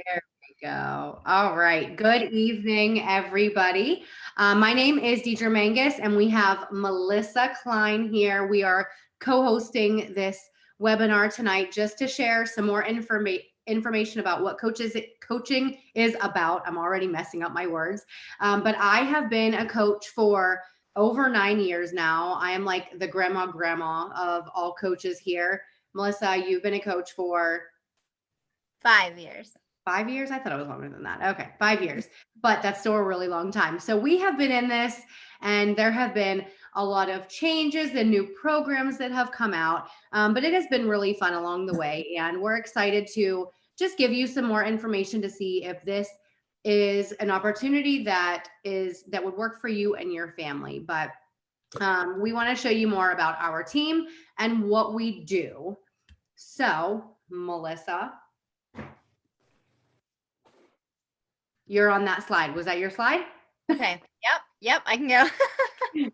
There we go. All right. Good evening, everybody. My name is Deidre Mangus, and we have Melissa Klein here. We are co-hosting this webinar tonight just to share some more information about what coaching is about. I'm already messing up my words, but I have been a coach for over 9 years now. I am like the grandma of all coaches here. Melissa, you've been a coach for 5 years. 5 years? I thought it was longer than that. Okay, 5 years, but that's still a really long time. So we have been in this, and there have been a lot of changes and new programs that have come out, but it has been really fun along the way, and we're excited to just give you some more information to see if this is an opportunity that would work for you and your family. But we want to show you more about our team and what we do. So, Melissa, you're on that slide. Was that your slide? Okay. Yep. I can go.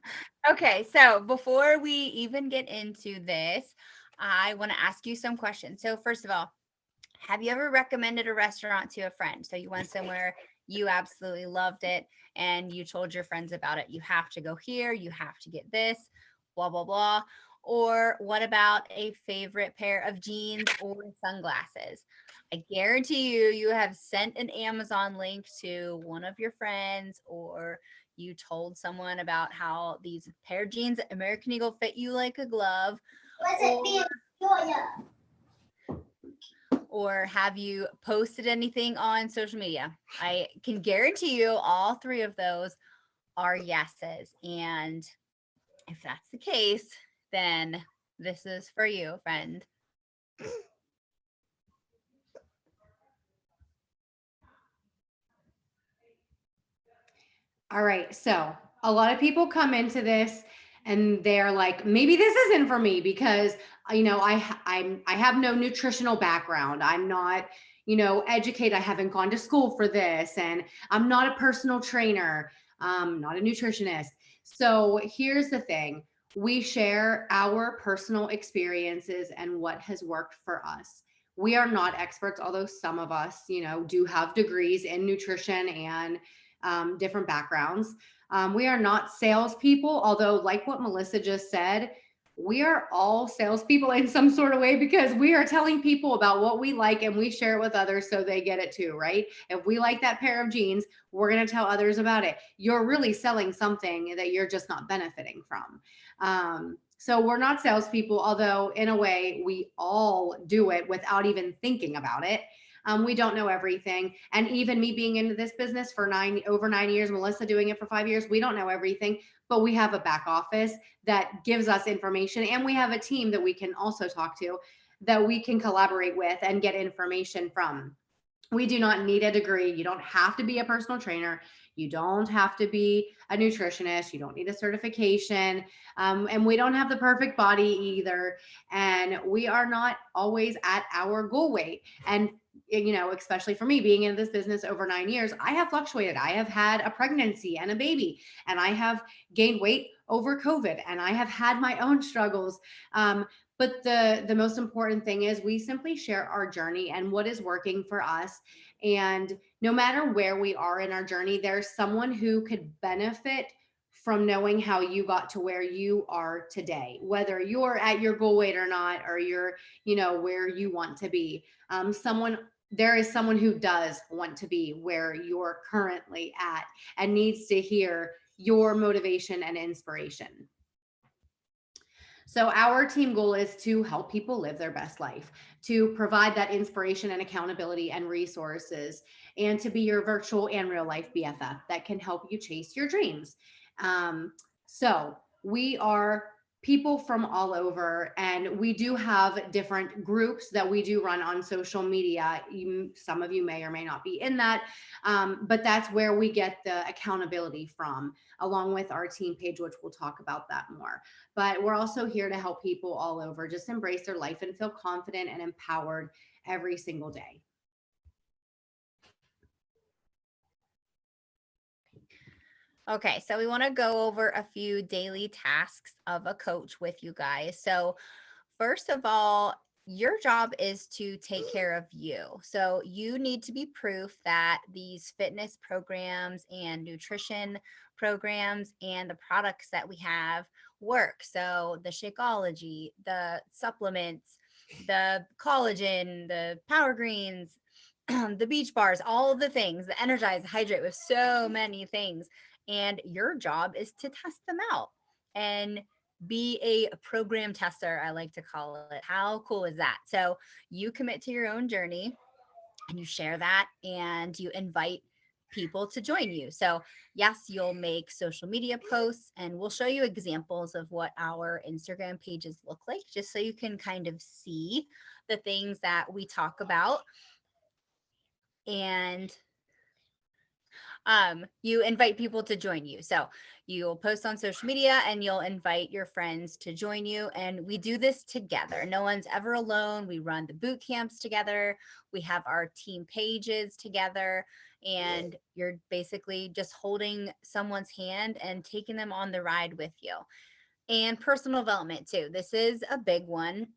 Okay. So before we even get into this, I want to ask you some questions. So first of all, have you ever recommended a restaurant to a friend? So you went somewhere, you absolutely loved it, and you told your friends about it. You have to go here, you have to get this, blah, blah, blah. Or what about a favorite pair of jeans or sunglasses? I guarantee you have sent an Amazon link to one of your friends, or you told someone about how these pair of jeans at American Eagle fit you like a glove. Or have you posted anything on social media? I can guarantee you all three of those are yeses. And if that's the case, then this is for you, friend. All right. So a lot of people come into this and they're like, maybe this isn't for me because I have no nutritional background. I'm not educated. I haven't gone to school for this, and I'm not a personal trainer. Not a nutritionist. So here's the thing: we share our personal experiences and what has worked for us. We are not experts, although some of us, do have degrees in nutrition and different backgrounds. We are not salespeople, although, like what Melissa just said, we are all salespeople in some sort of way because we are telling people about what we like and we share it with others so they get it too, right? If we like that pair of jeans, we're going to tell others about it. You're really selling something that you're just not benefiting from. So we're not salespeople, although in a way we all do it without even thinking about it. We don't know everything. And even me being into this business for over 9 years, Melissa doing it for 5 years, we don't know everything, but we have a back office that gives us information. And we have a team that we can also talk to, that we can collaborate with and get information from. We do not need a degree. You don't have to be a personal trainer. You don't have to be a nutritionist. You don't need a certification. And we don't have the perfect body either. And we are not always at our goal weight. And especially for me being in this business over 9 years, I have fluctuated. I have had a pregnancy and a baby, and I have gained weight over COVID, and I have had my own struggles. But the most important thing is we simply share our journey and what is working for us. And no matter where we are in our journey, there's someone who could benefit from knowing how you got to where you are today, whether you're at your goal weight or not, or you're, where you want to be. There is someone who does want to be where you're currently at and needs to hear your motivation and inspiration. So our team goal is to help people live their best life, to provide that inspiration and accountability and resources, and to be your virtual and real life BFF that can help you chase your dreams. So we are people from all over, and we do have different groups that we do run on social media. Some of you may or may not be in that, but that's where we get the accountability from, along with our team page, which we'll talk about that more. But we're also here to help people all over just embrace their life and feel confident and empowered every single day. Okay, so we want to go over a few daily tasks of a coach with you guys. So, first of all, your job is to take care of you. So you need to be proof that these fitness programs and nutrition programs and the products that we have work. So the Shakeology, the supplements, the collagen, the power greens, the beach bars, all of the things, the energize, hydrate with so many things. And your job is to test them out and be a program tester, I like to call it. How cool is that? So you commit to your own journey and you share that and you invite people to join you. So, yes, you'll make social media posts and we'll show you examples of what our Instagram pages look like, just so you can kind of see the things that we talk about. And you invite people to join you. So you'll post on social media and you'll invite your friends to join you. And we do this together. No one's ever alone. We run the boot camps together. We have our team pages together. And you're basically just holding someone's hand and taking them on the ride with you. And personal development too. This is a big one.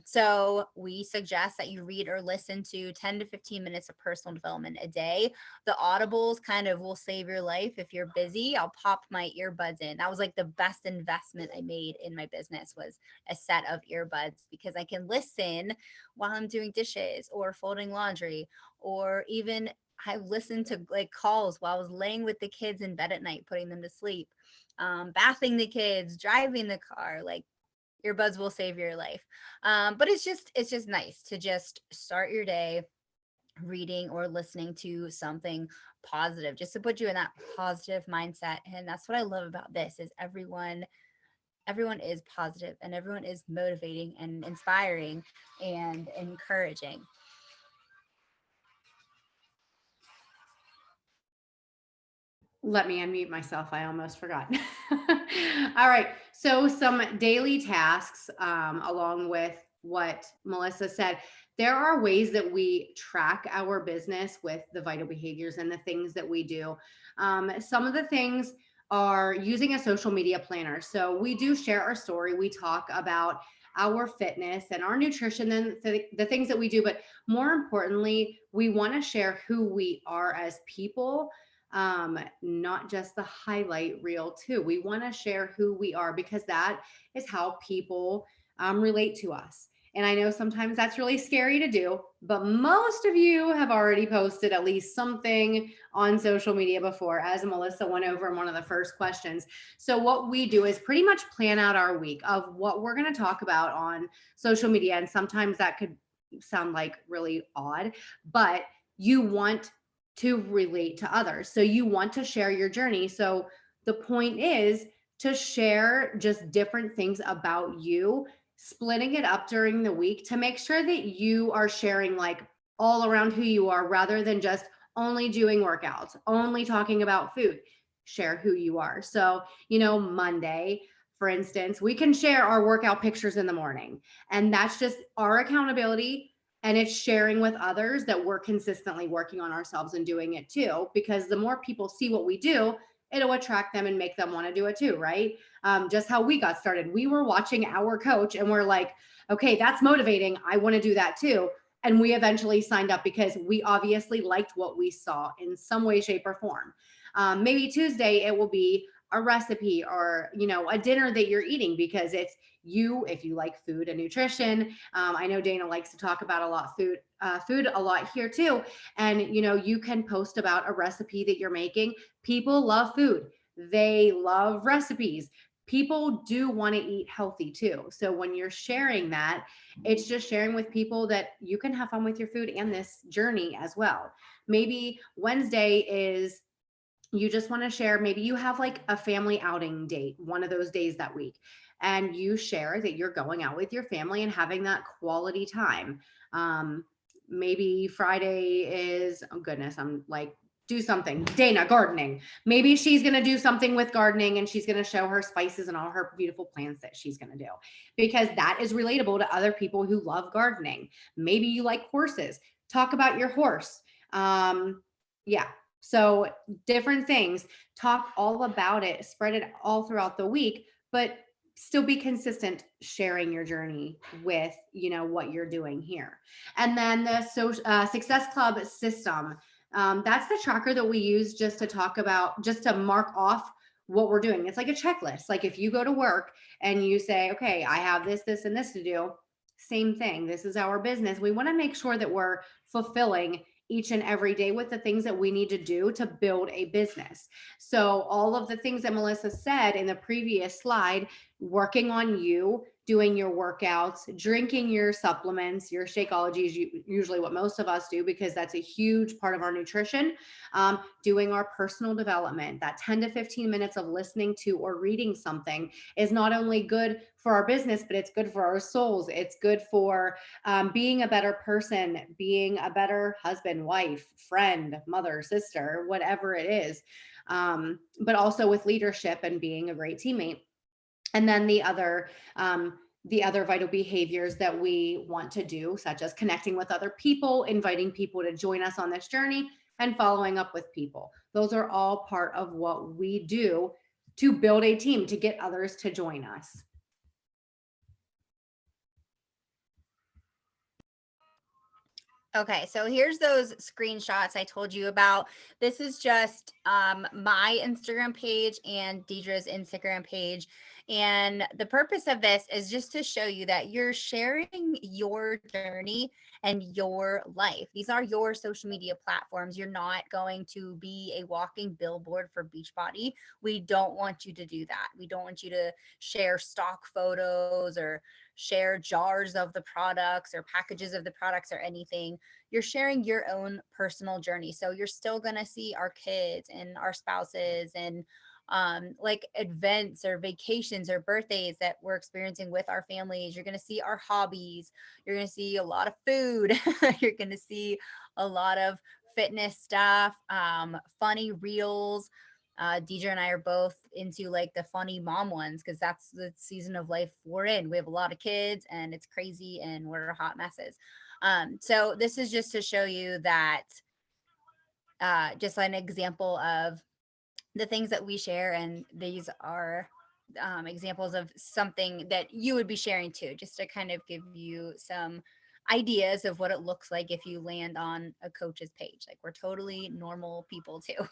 So we suggest that you read or listen to 10 to 15 minutes of personal development a day. The audibles kind of will save your life. If you're busy, I'll pop my earbuds in. That was like the best investment I made in my business, was a set of earbuds, because I can listen while I'm doing dishes or folding laundry, or even I listened to like calls while I was laying with the kids in bed at night, putting them to sleep, bathing the kids, driving the car. Like, earbuds will save your life. But it's just nice to just start your day reading or listening to something positive, just to put you in that positive mindset. And that's what I love about this, is everyone is positive and everyone is motivating and inspiring and encouraging. Let me unmute myself. I almost forgot. All right. So some daily tasks, along with what Melissa said. There are ways that we track our business with the vital behaviors and the things that we do. Some of the things are using a social media planner. So we do share our story. We talk about our fitness and our nutrition and the things that we do. But more importantly, we want to share who we are as people, not just the highlight reel too. We want to share who we are, because that is how people relate to us. And I know sometimes that's really scary to do, but most of you have already posted at least something on social media before, as Melissa went over in one of the first questions. So what we do is pretty much plan out our week of what we're going to talk about on social media. And sometimes that could sound like really odd, but you want to relate to others. So you want to share your journey. So the point is to share just different things about you, splitting it up during the week to make sure that you are sharing like all around who you are, rather than just only doing workouts, only talking about food. Share who you are. So, Monday, for instance, we can share our workout pictures in the morning, and that's just our accountability, and it's sharing with others that we're consistently working on ourselves and doing it too, because the more people see what we do, it'll attract them and make them want to do it too, right? Just how we got started, we were watching our coach and we're like, okay, that's motivating, I want to do that too. And we eventually signed up because we obviously liked what we saw in some way, shape, or form. Maybe Tuesday it will be a recipe, or a dinner that you're eating, because it's you, if you like food and nutrition. I know Dana likes to talk about a lot food a lot here too. And you can post about a recipe that you're making. People love food. They love recipes. People do want to eat healthy too. So when you're sharing that, it's just sharing with people that you can have fun with your food and this journey as well. Maybe Wednesday is, you just want to share, maybe you have like a family outing date one of those days that week, and you share that you're going out with your family and having that quality time. Maybe Friday is, oh goodness, I'm like, do something, Dana, gardening. Maybe she's going to do something with gardening, and she's going to show her spices and all her beautiful plants that she's going to do, because that is relatable to other people who love gardening. Maybe you like horses, talk about your horse. Yeah, so different things, talk all about it, spread it all throughout the week, but still be consistent sharing your journey with, what you're doing here. And then the Success Club system, that's the tracker that we use just to talk about, just to mark off what we're doing. It's like a checklist. Like if you go to work and you say, okay, I have this, this, and this to do, same thing. This is our business. We want to make sure that we're fulfilling each and every day with the things that we need to do to build a business. So all of the things that Melissa said in the previous slide, working on you, doing your workouts, drinking your supplements, your Shakeology is usually what most of us do because that's a huge part of our nutrition. Doing our personal development, that 10 to 15 minutes of listening to or reading something is not only good for our business, but it's good for our souls. It's good for being a better person, being a better husband, wife, friend, mother, sister, whatever it is. But also with leadership and being a great teammate. And then the other vital behaviors that we want to do, such as connecting with other people, inviting people to join us on this journey, and following up with people. Those are all part of what we do to build a team, to get others to join us. Okay, so here's those screenshots I told you about. This is just my Instagram page and Deidre's Instagram page. And the purpose of this is just to show you that you're sharing your journey and your life. These are your social media platforms. You're not going to be a walking billboard for Beachbody. We don't want you to do that. We don't want you to share stock photos or share jars of the products or packages of the products or anything. You're sharing your own personal journey. So you're still going to see our kids and our spouses and like events or vacations or birthdays that we're experiencing with our families. You're going to see our hobbies. You're going to see a lot of food. You're going to see a lot of fitness stuff, funny reels. Deidre and I are both into like the funny mom ones because that's the season of life we're in. We have a lot of kids and it's crazy and we're hot messes. So this is just to show you that just an example of the things that we share, and these are examples of something that you would be sharing too, just to kind of give you some ideas of what it looks like if you land on a coach's page. Like we're totally normal people too.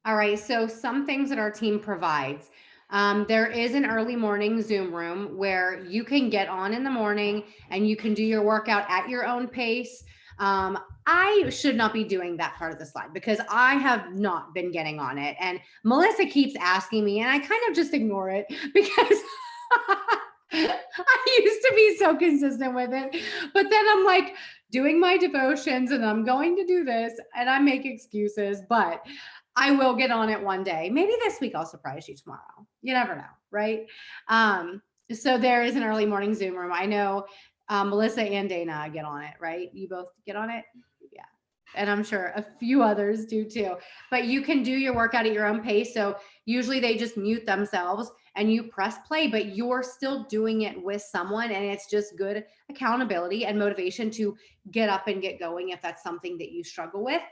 All right, so some things that our team provides. There is an early morning Zoom room where you can get on in the morning and you can do your workout at your own pace. I should not be doing that part of the slide because I have not been getting on it. And Melissa keeps asking me, and I kind of just ignore it because I used to be so consistent with it. But then I'm like doing my devotions and I'm going to do this and I make excuses, but I will get on it one day. Maybe this week I'll surprise you tomorrow. You never know, right? So there is an early morning Zoom room. I know Melissa and Dana get on it, right? You both get on it? Yeah. And I'm sure a few others do too. But you can do your workout at your own pace. So usually they just mute themselves and you press play, but you're still doing it with someone. And it's just good accountability and motivation to get up and get going if that's something that you struggle with.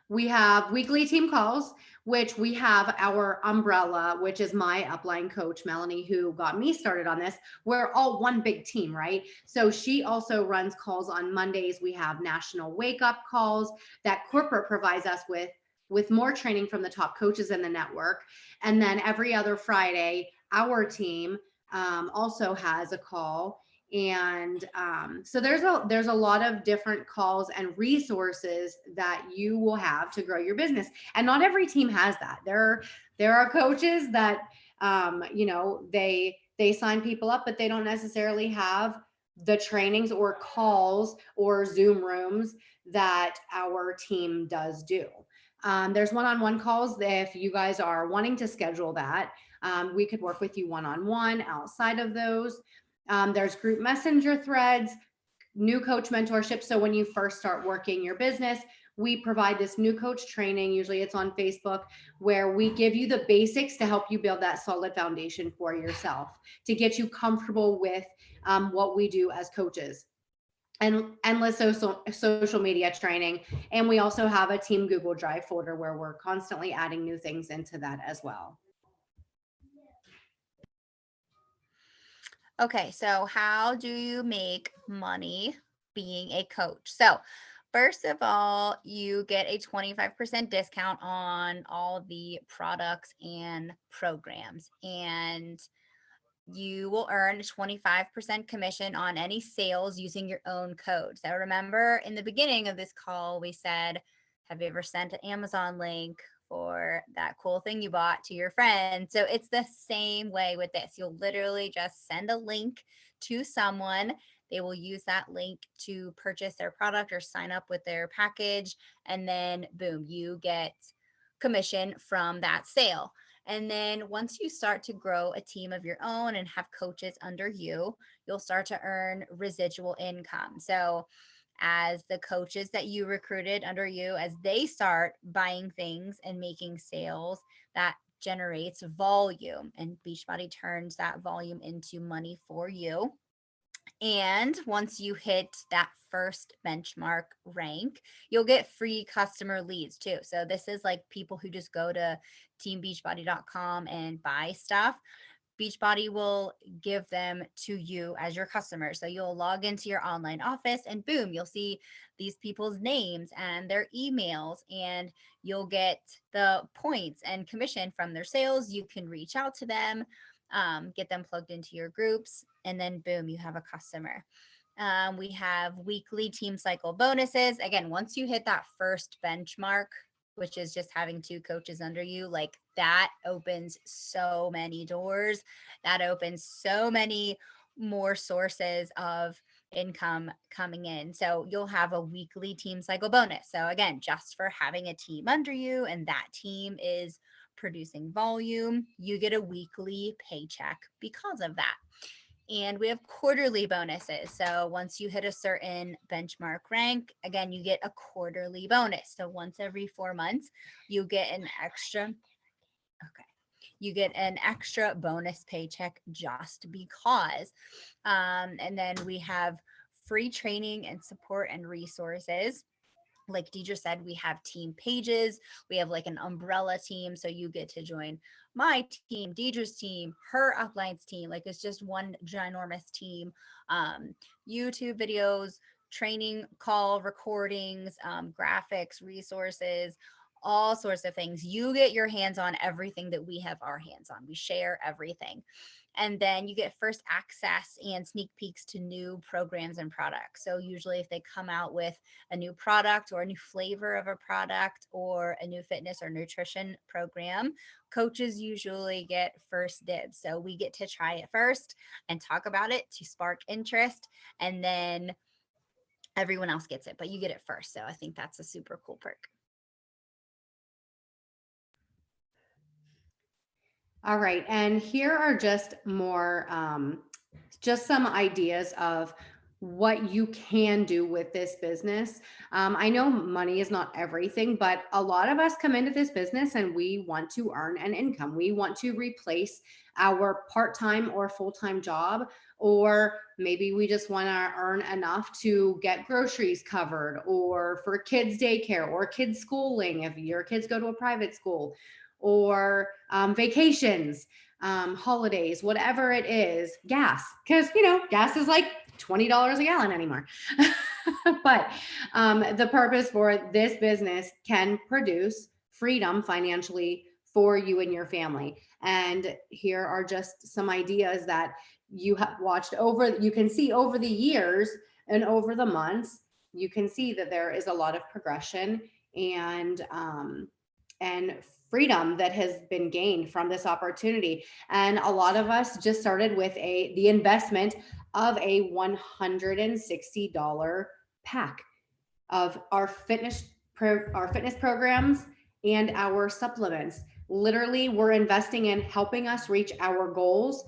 We have weekly team calls, which we have our umbrella, which is my upline coach, Melanie, who got me started on this. We're all one big team, right? So she also runs calls on Mondays. We have national wake up calls that corporate provides us with more training from the top coaches in the network. And then every other Friday, our team also has a call. And so there's a lot of different calls and resources that you will have to grow your business. And not every team has that. There are coaches that they sign people up, but they don't necessarily have the trainings or calls or Zoom rooms that our team does do. There's one-on-one calls. If you guys are wanting to schedule that, we could work with you one-on-one outside of those. There's group messenger threads, new coach mentorship. So when you first start working your business, we provide this new coach training. Usually it's on Facebook, where we give you the basics to help you build that solid foundation for yourself, to get you comfortable with what we do as coaches. and endless social media training. And we also have a team Google Drive folder where we're constantly adding new things into that as well. Okay, so how do you make money being a coach? So, first of all, you get a 25% discount on all the products and programs. And you will earn 25% commission on any sales using your own code. So remember in the beginning of this call, we said, have you ever sent an Amazon link for that cool thing you bought to your friend? So it's the same way with this. You'll literally just send a link to someone. They will use that link to purchase their product or sign up with their package. And then boom, you get commission from that sale. And then once you start to grow a team of your own and have coaches under you, you'll start to earn residual income. So, as the coaches that you recruited under you, as they start buying things and making sales, that generates volume, and Beachbody turns that volume into money for you. And once you hit that first benchmark rank, you'll get free customer leads too. So this is like people who just go to teambeachbody.com and buy stuff. Beachbody will give them to you as your customer. So you'll log into your online office and boom, you'll see these people's names and their emails, and you'll get the points and commission from their sales. You can reach out to them, get them plugged into your groups, and then boom, you have a customer. We have weekly team cycle bonuses. Again, once you hit that first benchmark, which is just having two coaches under you, like that opens so many doors. That opens so many more sources of income coming in. So you'll have a weekly team cycle bonus. So again, just for having a team under you and that team is producing volume, you get a weekly paycheck because of that. And we have quarterly bonuses. So once you hit a certain benchmark rank, again, you get a quarterly bonus. So once every 4 months, you get an extra, okay, you get an extra bonus paycheck just because. And then we have free training and support and resources. Like Deidre said, we have team pages. We have like an umbrella team. So you get to join my team, Deidre's team, her uplines team. Like it's just one ginormous team. YouTube videos, training call recordings, graphics, resources, all sorts of things. You get your hands on everything that we have our hands on. We share everything. And then you get first access and sneak peeks to new programs and products. So usually if they come out with a new product or a new flavor of a product or a new fitness or nutrition program, coaches usually get first dibs. So we get to try it first and talk about it to spark interest, and then everyone else gets it, but you get it first. So I think that's a super cool perk. All right. And here are just more, just some ideas of what you can do with this business. I know money is not everything, but a lot of us come into this business and we want to earn an income. We want to replace our part-time or full-time job, or maybe we just want to earn enough to get groceries covered, or for kids daycare or kids schooling if your kids go to a private school, or vacations, holidays, whatever it is, gas, because gas is like $20 a gallon anymore. But the purpose for this business can produce freedom financially for you and your family. And here are just some ideas that you have watched over, you can see over the years and over the months, you can see that there is a lot of progression and freedom that has been gained from this opportunity. And a lot of us just started with the investment of a $160 pack of our fitness programs and our supplements. Literally, we're investing in helping us reach our goals,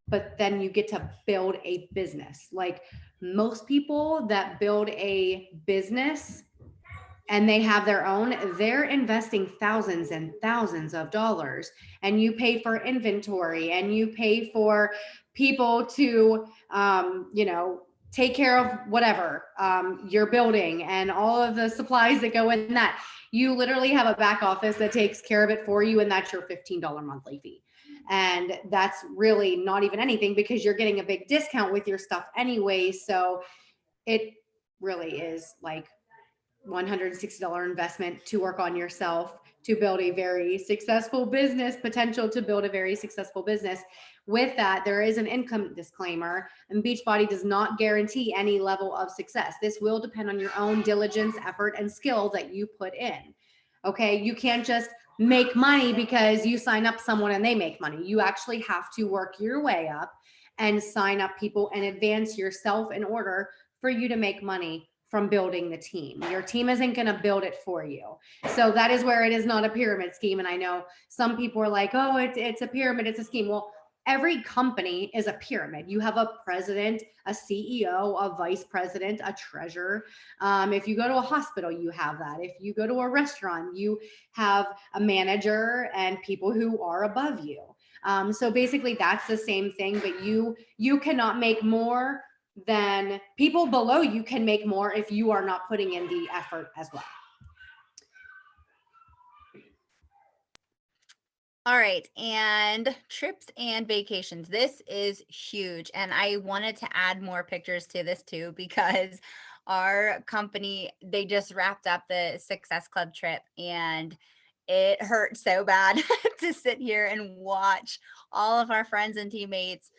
but then you get to build a business. Like most people that build a business and they have their own, they're investing thousands and thousands of dollars, and you pay for inventory and you pay for people to, take care of whatever, your building and all of the supplies that go in that. You literally have a back office that takes care of it for you, and that's your $15 monthly fee. And that's really not even anything because you're getting a big discount with your stuff anyway. So it really is like $160 investment to work on yourself to build a very successful business, potential to build a very successful business. With that, there is an income disclaimer, and Beachbody does not guarantee any level of success. This will depend on your own diligence, effort, and skill that you put in. Okay, you can't just make money because you sign up someone and they make money. You actually have to work your way up and sign up people and advance yourself in order for you to make money from building the team. Your team isn't going to build it for you. So that is where it is not a pyramid scheme. And I know some people are like, oh, it's a pyramid, it's a scheme. Well, every company is a pyramid. You have a president, a CEO, a vice president, a treasurer. If you go to a hospital, you have that. If you go to a restaurant, you have a manager and people who are above you. So basically that's the same thing, but you cannot make more than people below you can make more if you are not putting in the effort as well. All right. And trips and vacations. This is huge. And I wanted to add more pictures to this too, because our company, they just wrapped up the Success Club trip, and it hurt so bad to sit here and watch all of our friends and teammates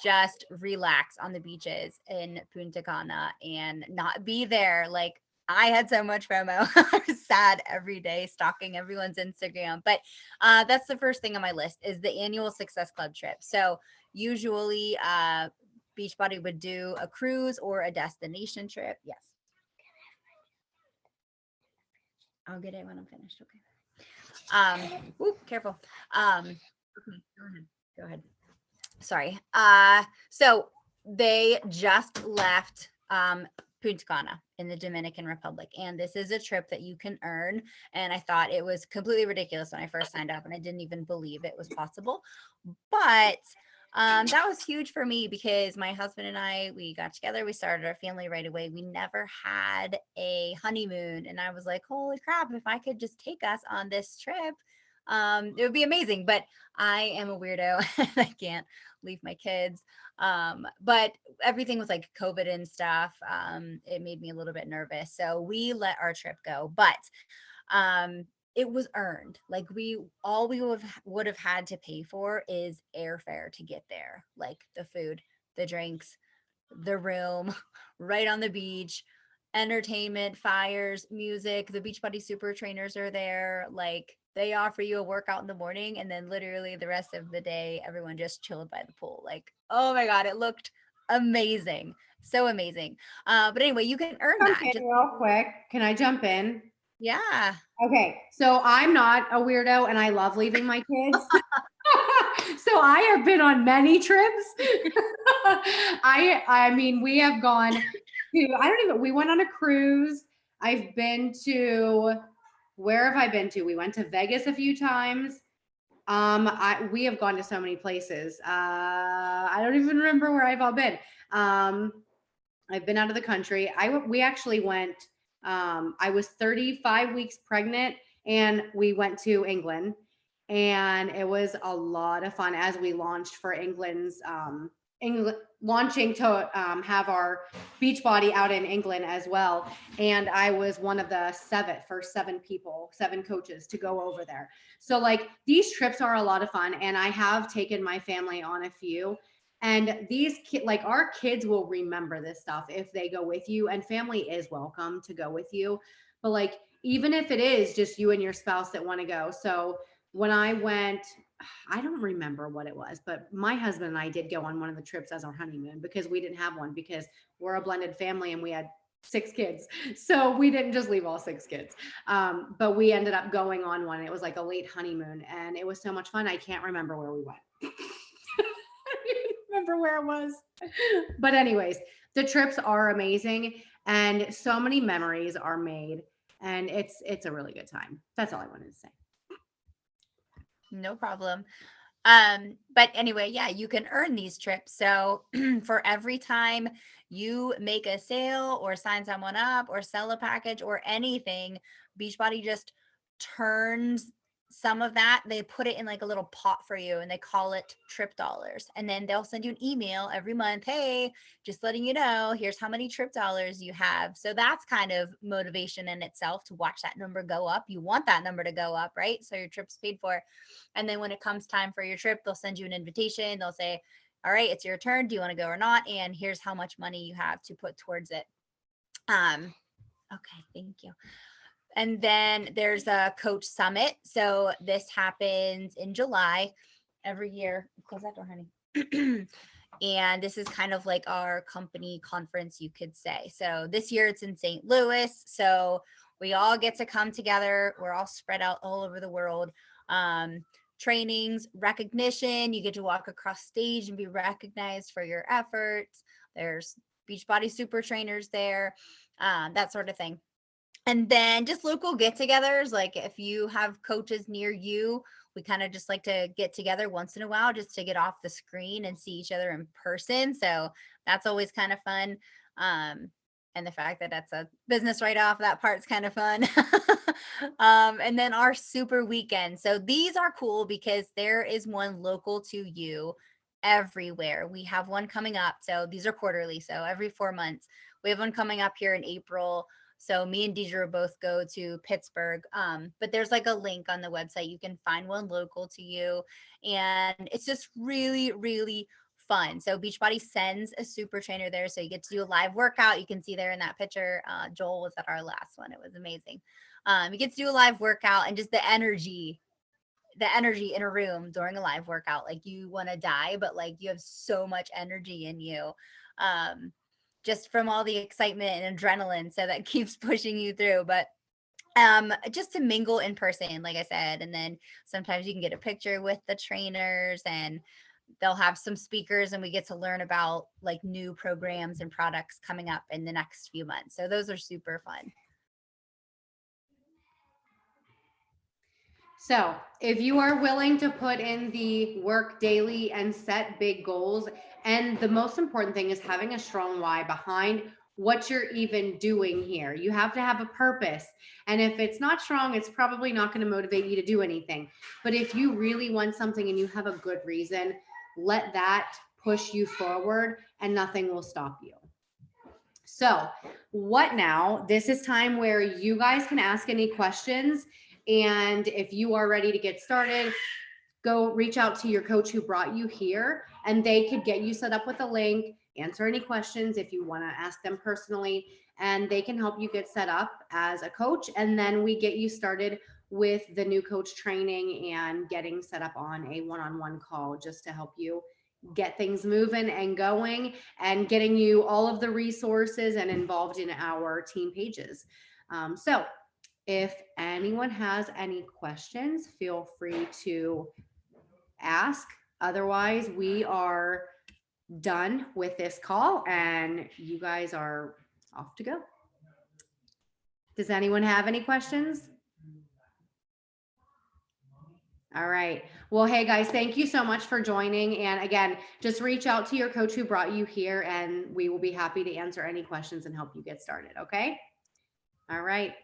just relax on the beaches in Punta Cana and not be there. Like, I had so much FOMO. I was sad every day, stalking everyone's Instagram. But that's the first thing on my list is the annual Success Club trip. So usually Beachbody would do a cruise or a destination trip. Yes. I'll get it when I'm finished. Okay. Careful. Okay, go ahead. Sorry. So they just left Punta Cana in the Dominican Republic, and this is a trip that you can earn. And I thought it was completely ridiculous when I first signed up, and I didn't even believe it was possible. But that was huge for me because my husband and I, we got together, we started our family right away. We never had a honeymoon, and I was like, holy crap, if I could just take us on this trip, it would be amazing. But I am a weirdo and I can't leave my kids. But everything was like COVID and stuff. It made me a little bit nervous. So we let our trip go, but it was earned. Like all we would have had to pay for is airfare to get there, like the food, the drinks, the room right on the beach, entertainment, fires, music. The Beachbody super trainers are there. Like, they offer you a workout in the morning, and then literally the rest of the day, everyone just chilled by the pool. Like, oh my God, it looked amazing. So amazing. But anyway, you can earn that. Just real quick. Can I jump in? Yeah. Okay. So I'm not a weirdo and I love leaving my kids. So I have been on many trips. I mean, we have gone to, we went on a cruise. I've been to, where have I been to? We went to Vegas a few times. We have gone to so many places. I don't even remember where I've all been. I've been out of the country. We actually went, I was 35 weeks pregnant and we went to England, and it was a lot of fun as we launched for England's, launching to have our Beachbody out in England as well. And I was one of the first seven coaches to go over there. So like, these trips are a lot of fun, and I have taken my family on a few. And these like our kids will remember this stuff if they go with you, and family is welcome to go with you. But like, even if it is just you and your spouse that want to go. So when I went, I don't remember what it was, but my husband and I did go on one of the trips as our honeymoon because we didn't have one because we're a blended family and we had 6 kids. So we didn't just leave all 6 kids. But we ended up going on one. It was like a late honeymoon and it was so much fun. I can't remember where we went. I don't remember where it was. But anyways, the trips are amazing and so many memories are made, and it's a really good time. That's all I wanted to say. No problem. But anyway, yeah, you can earn these trips. So for every time you make a sale or sign someone up or sell a package or anything, Beachbody just turns some of that, they put it in like a little pot for you and they call it trip dollars. And then they'll send you an email every month. Hey, just letting you know, here's how many trip dollars you have. So that's kind of motivation in itself to watch that number go up. You want that number to go up, right? So your trip's paid for. And then when it comes time for your trip, they'll send you an invitation. They'll say, all right, it's your turn. Do you want to go or not? And here's how much money you have to put towards it. Okay, thank you. And then there's a coach summit. So this happens in July every year. Close that door, honey. And this is kind of like our company conference, you could say. So this year it's in St. Louis. So we all get to come together. We're all spread out all over the world. Trainings, recognition. You get to walk across stage and be recognized for your efforts. There's Beachbody super trainers there, that sort of thing. And then just local get-togethers, like if you have coaches near you, we kind of just like to get together once in a while just to get off the screen and see each other in person. So that's always kind of fun. And the fact that that's a business write-off, that part's kind of fun. And then our super weekend. So these are cool because there is one local to you everywhere. We have one coming up. So these are quarterly. So every 4 months, we have one coming up here in April. So me and Deidre both go to Pittsburgh. But there's like a link on the website. You can find one local to you. And it's just really, really fun. So Beachbody sends a super trainer there. So you get to do a live workout. You can see there in that picture. Joel was at our last one. It was amazing. You get to do a live workout and just the energy in a room during a live workout. Like you want to die, but like you have so much energy in you. Just from all the excitement and adrenaline. So that keeps pushing you through. But just to mingle in person, like I said, and then sometimes you can get a picture with the trainers and they'll have some speakers and we get to learn about like new programs and products coming up in the next few months. So those are super fun. So if you are willing to put in the work daily and set big goals, and the most important thing is having a strong why behind what you're even doing here. You have to have a purpose. And if it's not strong, it's probably not going to motivate you to do anything. But if you really want something and you have a good reason, let that push you forward and nothing will stop you. So what now? This is time where you guys can ask any questions. And if you are ready to get started, go reach out to your coach who brought you here and they could get you set up with a link, answer any questions if you want to ask them personally, and they can help you get set up as a coach. And then we get you started with the new coach training and getting set up on a one-on-one call just to help you get things moving and going and getting you all of the resources and involved in our team pages. So if anyone has any questions, feel free to ask. Otherwise, we are done with this call and you guys are off to go. Does anyone have any questions? All right. Well, hey guys, thank you so much for joining. And again, just reach out to your coach who brought you here and we will be happy to answer any questions and help you get started. Okay. All right.